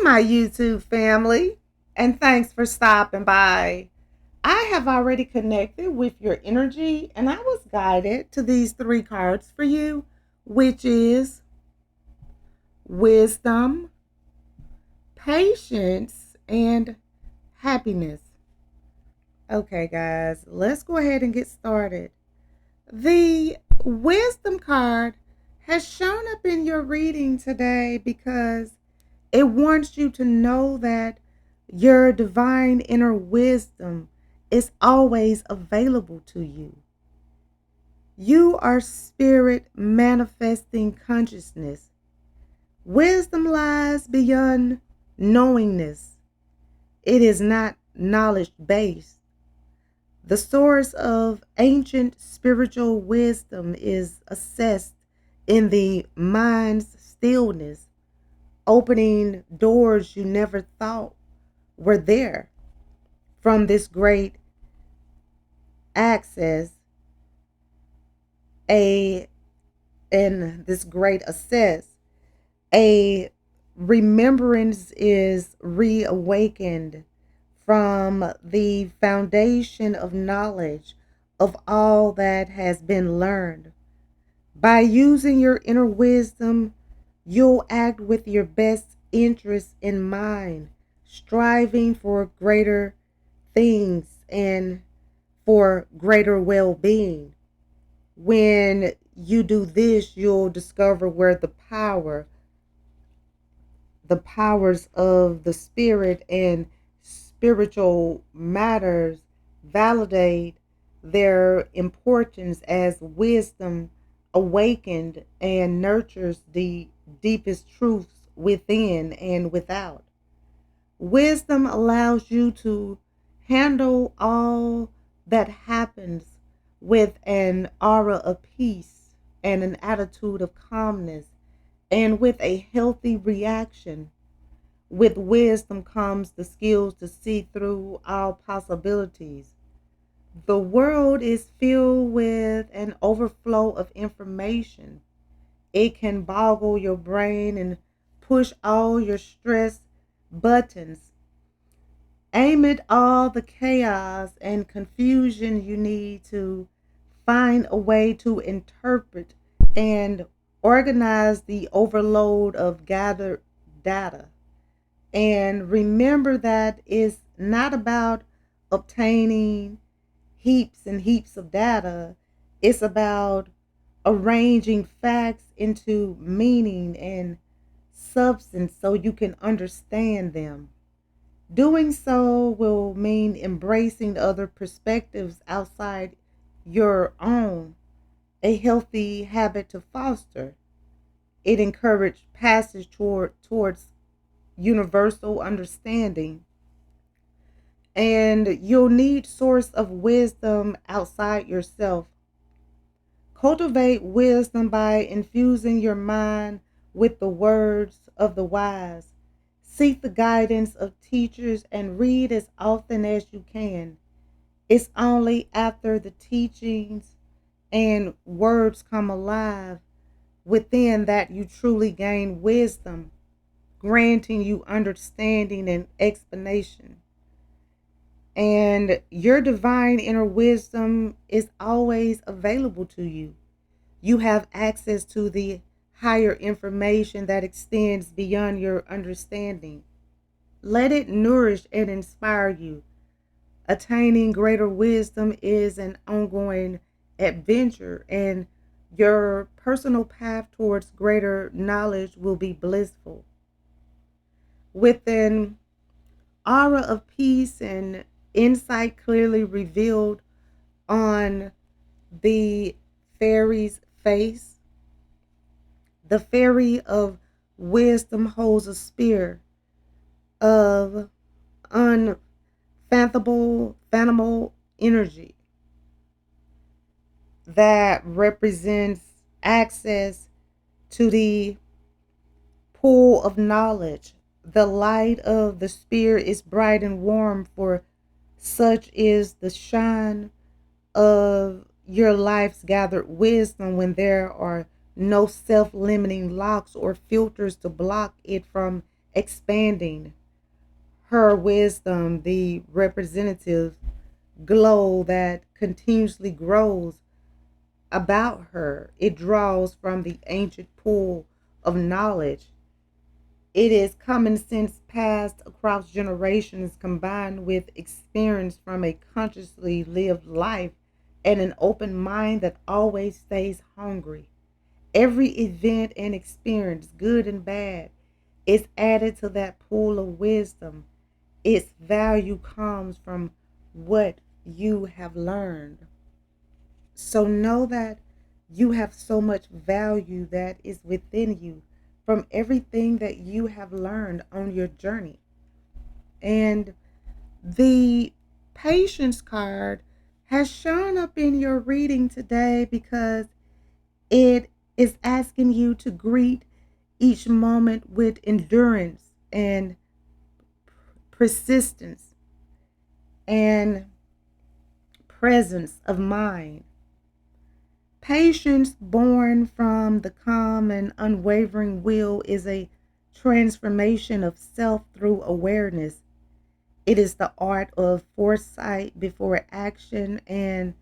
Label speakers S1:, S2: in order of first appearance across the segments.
S1: my YouTube family, and thanks for stopping by. I have already connected with your energy, and I was guided to these three cards for you, which is wisdom, patience, and happiness. Okay, guys, let's go ahead and get started. The wisdom card has shown up in your reading today because it wants you to know that your divine inner wisdom is always available to you. You are spirit manifesting consciousness. Wisdom lies beyond knowingness. It is not knowledge based. The source of ancient spiritual wisdom is assessed in the mind's stillness, opening doors you never thought were there. From this great access, a and this great access, a remembrance is reawakened from the foundation of knowledge of all that has been learned. By using your inner wisdom, you'll act with your best interests in mind, striving for greater things and for greater well being. When you do this, you'll discover where the powers of the spirit and spiritual matters validate their importance as wisdom awakened and nurtures the deepest truths within and without. Wisdom allows you to handle all that happens with an aura of peace and an attitude of calmness and with a healthy reaction. With wisdom comes the skills to see through all possibilities. The world is filled with an overflow of information. It can boggle your brain and push all your stress buttons. Aim at all the chaos and confusion you need to find a way to interpret and organize the overload of gathered data. And remember that it's not about obtaining heaps and heaps of data. It's about arranging facts into meaning and substance so you can understand them. Doing so will mean embracing other perspectives outside your own, a healthy habit to foster. It encouraged passage towards universal understanding. And you'll need source of wisdom outside yourself. Cultivate wisdom by infusing your mind with the words of the wise. Seek the guidance of teachers and read as often as you can. It's only after the teachings and words come alive within that you truly gain wisdom, granting you understanding and explanation. And your divine inner wisdom is always available to you. You have access to the higher information that extends beyond your understanding. Let it nourish and inspire you. Attaining greater wisdom is an ongoing adventure, and your personal path towards greater knowledge will be blissful. With an aura of peace and insight clearly revealed on the fairy's face, the fairy of wisdom holds a spear of unfathomable energy that represents access to the pool of knowledge. The light of the spear is bright and warm, for such is the shine of your life's gathered wisdom when there are no self limiting locks or filters to block it from expanding her wisdom, the representative glow that continuously grows about her. It draws from the ancient pool of knowledge. It is common sense passed across generations combined with experience from a consciously lived life and an open mind that always stays hungry. Every event and experience, good and bad, is added to that pool of wisdom. Its value comes from what you have learned. So know that you have so much value that is within you from everything that you have learned on your journey. And the patience card has shown up in your reading today because it is asking you to greet each moment with endurance and persistence and presence of mind. Patience born from the calm and unwavering will is a transformation of self through awareness. It is the art of foresight before action and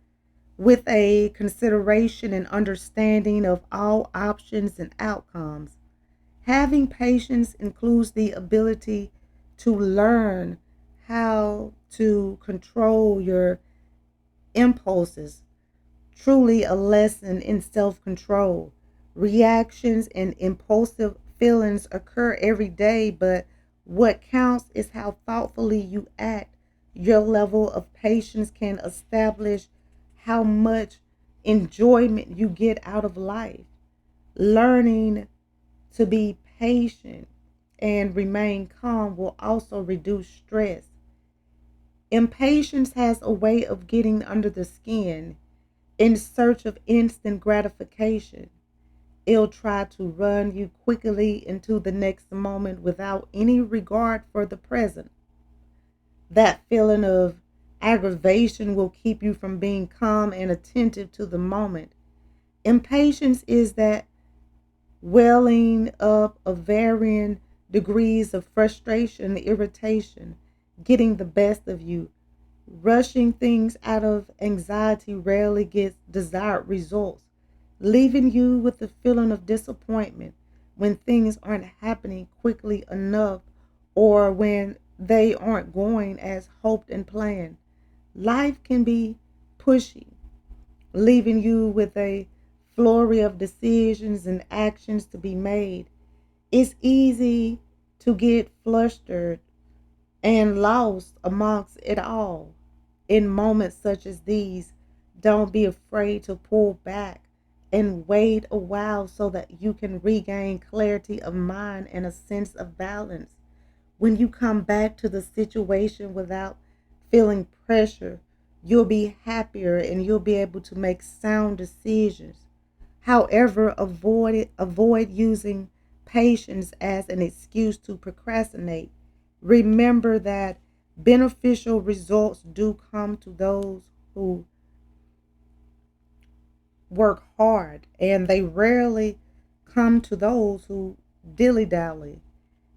S1: with a consideration and understanding of all options and outcomes. Having patience includes the ability to learn how to control your impulses, truly a lesson in self control. Reactions and impulsive feelings occur every day, but what counts is how thoughtfully you act. Your level of patience can establish how much enjoyment you get out of life. Learning to be patient and remain calm will also reduce stress. Impatience has a way of getting under the skin in search of instant gratification. It'll try to run you quickly into the next moment without any regard for the present. That feeling of aggravation will keep you from being calm and attentive to the moment. Impatience is that welling up of varying degrees of frustration and irritation, getting the best of you. Rushing things out of anxiety rarely gets desired results, leaving you with the feeling of disappointment when things aren't happening quickly enough or when they aren't going as hoped and planned. Life can be pushy, leaving you with a flurry of decisions and actions to be made. It's easy to get flustered and lost amongst it all. In moments such as these, don't be afraid to pull back and wait a while so that you can regain clarity of mind and a sense of balance. When you come back to the situation without feeling pressure, you'll be happier and you'll be able to make sound decisions. However, avoid using patience as an excuse to procrastinate. Remember that beneficial results do come to those who work hard, and they rarely come to those who dilly dally.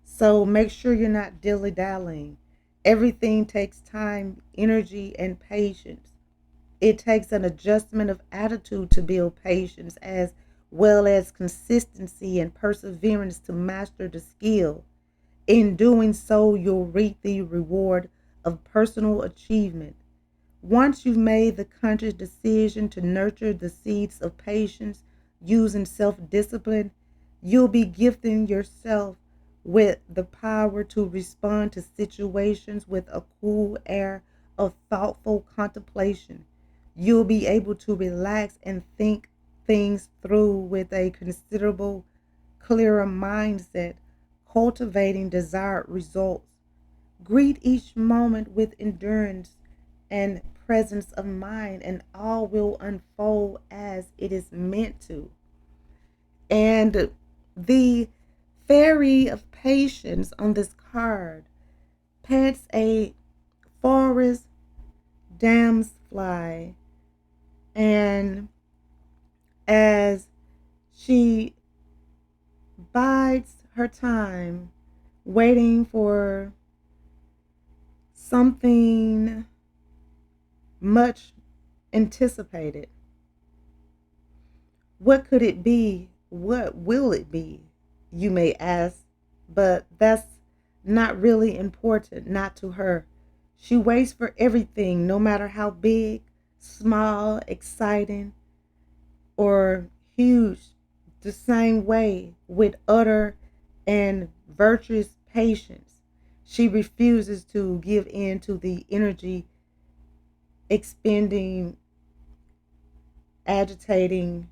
S1: So make sure you're not dilly dallying. Everything takes time, energy, and patience. It takes an adjustment of attitude to build patience, as well as consistency and perseverance to master the skill. In doing so, you'll reap the reward of personal achievement. Once you've made the conscious decision to nurture the seeds of patience using self discipline, you'll be gifting yourself with the power to respond to situations with a cool air of thoughtful contemplation. You'll be able to relax and think things through with a considerable clearer mindset, cultivating desired results. Greet each moment with endurance and presence of mind, and all will unfold as it is meant to. And the fairy of patience on this card pets a forest damselfly, and as she bides her time waiting for something much anticipated. What could it be? What will it be? You may ask, but that's not really important, not to her. She waits for everything, no matter how big, small, exciting, or huge, the same way with utter and virtuous patience. She refuses to give in to the energy expending, agitating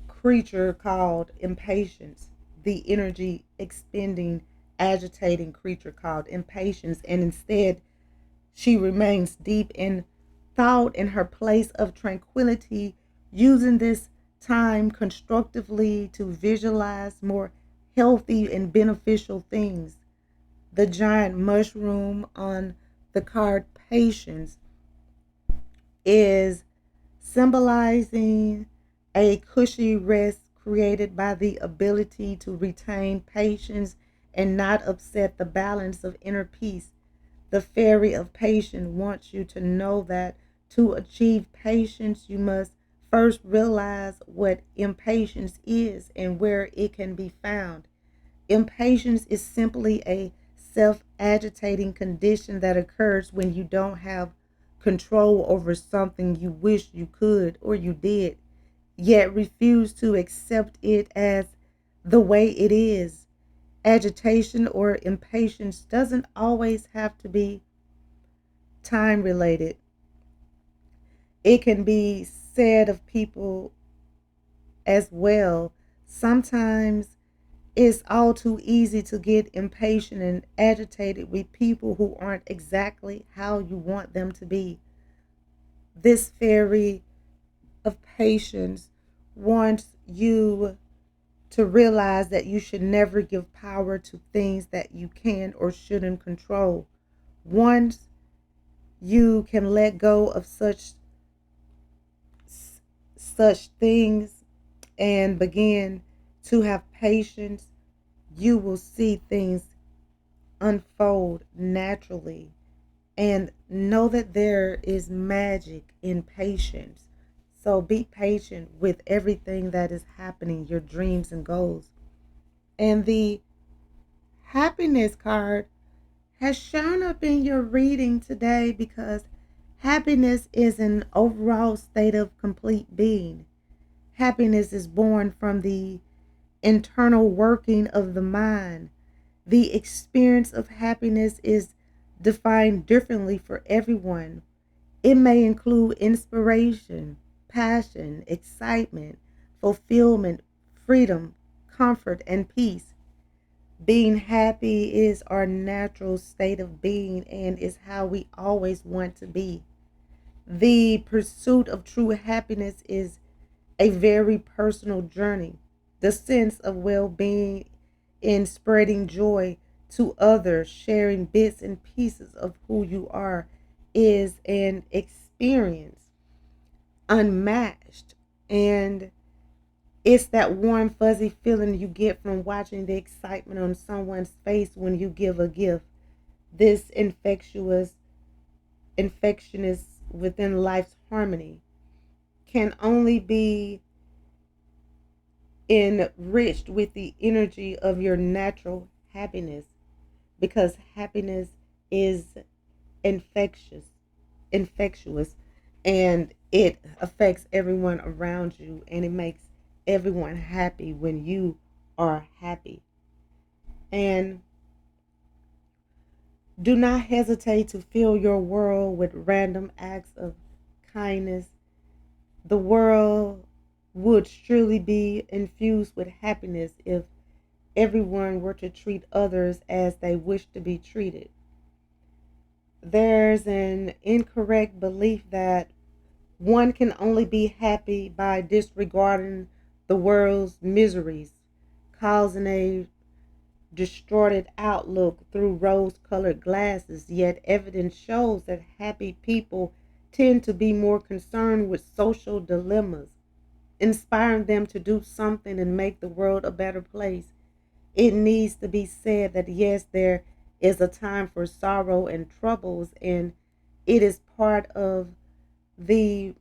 S1: creature called impatience. The energy expending, agitating creature called impatience, and instead she remains deep in thought in her place of tranquility, using this time constructively to visualize more healthy and beneficial things. The giant mushroom on the card patience is symbolizing a cushy rest created by the ability to retain patience and not upset the balance of inner peace. The fairy of patience wants you to know that to achieve patience, you must first realize what impatience is and where it can be found. Impatience is simply a self agitating condition that occurs when you don't have control over something you wish you could or you did, yet refuse to accept it as the way it is. Agitation or impatience doesn't always have to be time related. It can be said of people as well. Sometimes it's all too easy to get impatient and agitated with people who aren't exactly how you want them to be. This fairy of patience wants you to realize that you should never give power to things that you can or shouldn't control. Once you can let go of such things and begin to have patience, you will see things unfold naturally, and know that there is magic in patience. So be patient with everything that is happening, your dreams and goals. And the happiness card has shown up in your reading today because happiness is an overall state of complete being. Happiness is born from the internal working of the mind. The experience of happiness is defined differently for everyone. It may include inspiration, passion, excitement, fulfillment, freedom, comfort, and peace. Being happy is our natural state of being and is how we always want to be. The pursuit of true happiness is a very personal journey. The sense of well being in spreading joy to others, sharing bits and pieces of who you are, is an experience unmatched. And it's that warm, fuzzy feeling you get from watching the excitement on someone's face when you give a gift. This infectionist within life's harmony can only be enriched with the energy of your natural happiness, because happiness is infectious infectious, and it affects everyone around you, and it makes everyone happy when you are happy. And do not hesitate to fill your world with random acts of kindness. The world would surely be infused with happiness if everyone were to treat others as they wish to be treated. There's an incorrect belief that one can only be happy by disregarding the world's miseries, causing a distorted outlook through rose colored glasses. Yet, evidence shows that happy people tend to be more concerned with social dilemmas, inspiring them to do something and make the world a better place. it needs to be said that yes, there is a time for sorrow and troubles, and it is part of the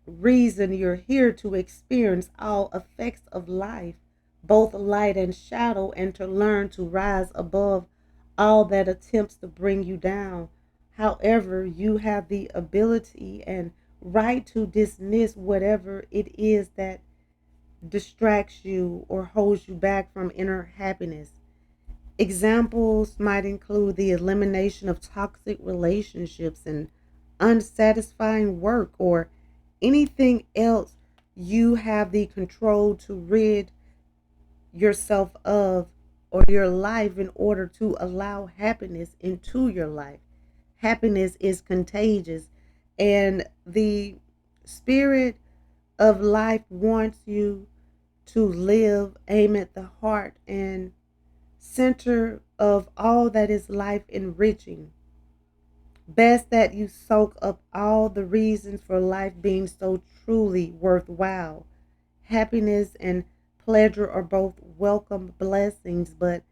S1: reason you're here to experience all effects of life, both light and shadow, and to learn to rise above all that attempts to bring you down. However, you have the ability and right to dismiss whatever it is that distracts you or holds you back from inner happiness. Examples might include the elimination of toxic relationships and unsatisfying work or anything else you have the control to rid yourself of or your life in order to allow happiness into your life. Happiness is contagious, and the spirit of life wants you to live, aim at the heart and center of all that is life enriching. Best that you soak up all the reasons for life being so truly worthwhile. Happiness and pleasure are both welcome blessings, but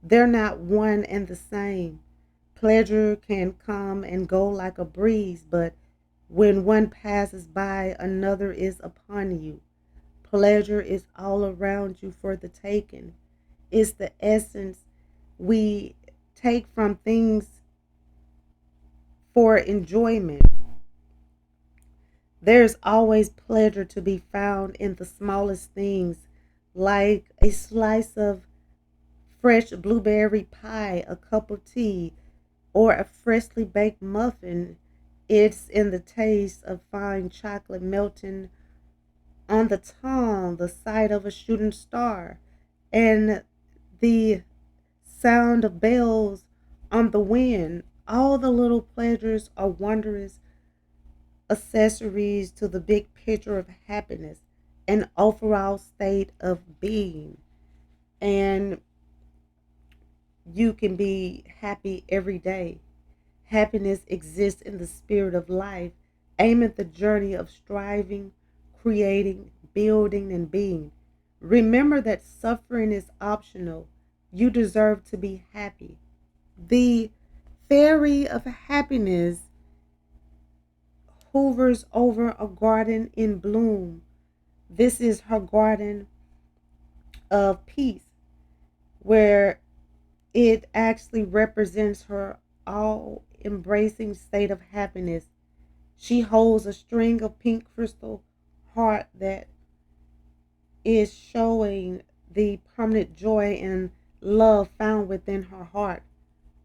S1: they're not one and the same. Pleasure can come and go like a breeze, but when one passes by, another is upon you. Pleasure is all around you for the taking. It's the essence we take from things for enjoyment. There's always pleasure to be found in the smallest things, like a slice of fresh blueberry pie, a cup of tea, or a freshly baked muffin. It's in the taste of fine chocolate melting on the tongue, the sight of a shooting star, and the sound of bells on the wind. All the little pleasures are wondrous accessories to the big picture of happiness, an overall state of being. And you can be happy every day. Happiness exists in the spirit of life. Aim at the journey of striving, creating, building, and being. Remember that suffering is optional. You deserve to be happy. The fairy of happiness hovers over a garden in bloom. This is her garden of peace, where it actually represents her all embracing state of happiness. She holds a string of pink crystal heart that is showing the permanent joy and love found within her heart.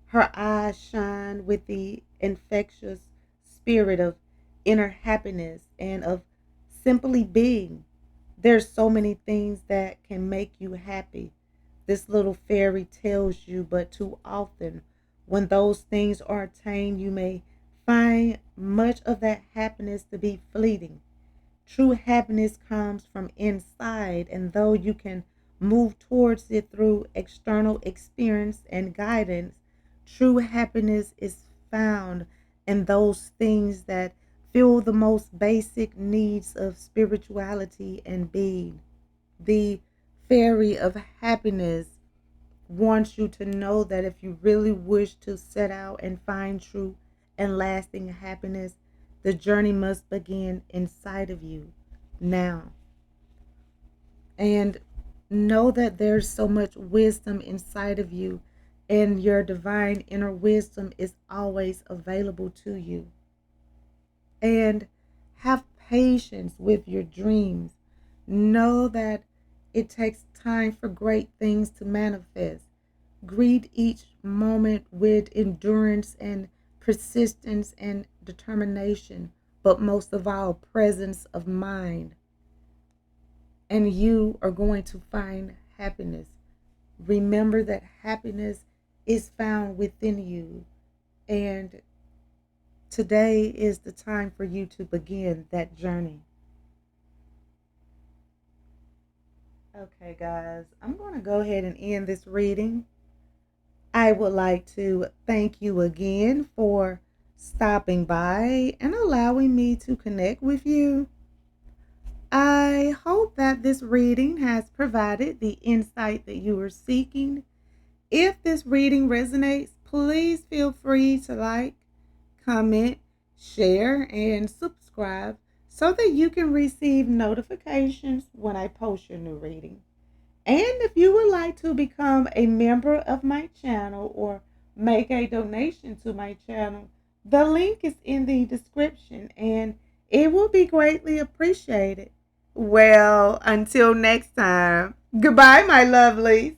S1: Her eyes shine with the infectious spirit of inner happiness and of simply being. There's so many things that can make you happy. This little fairy tells you, but too often, when those things are attained, you may find much of that happiness to be fleeting. True happiness comes from inside, and though you can move towards it through external experience and guidance, true happiness is found in those things that fill the most basic needs of spirituality and being. The fairy of happiness wants you to know that if you really wish to set out and find true and lasting happiness, the journey must begin inside of you now. And know that there's so much wisdom inside of you, and your divine inner wisdom is always available to you. And have patience with your dreams. Know that it takes time for great things to manifest. Greet each moment with endurance and persistence and determination, but most of all, presence of mind. And you are going to find happiness. Remember that happiness is found within you. And today is the time for you to begin that journey. Okay, guys, I'm going to go ahead and end this reading. I would like to thank you again for stopping by and allowing me to connect with you. I hope that this reading has provided the insight that you were seeking. If this reading resonates, please feel free to like, comment, share, and subscribe so that you can receive notifications when I post your new reading. And if you would like to become a member of my channel or make a donation to my channel, the link is in the description and it will be greatly appreciated. Well, until next time, goodbye, my lovelies.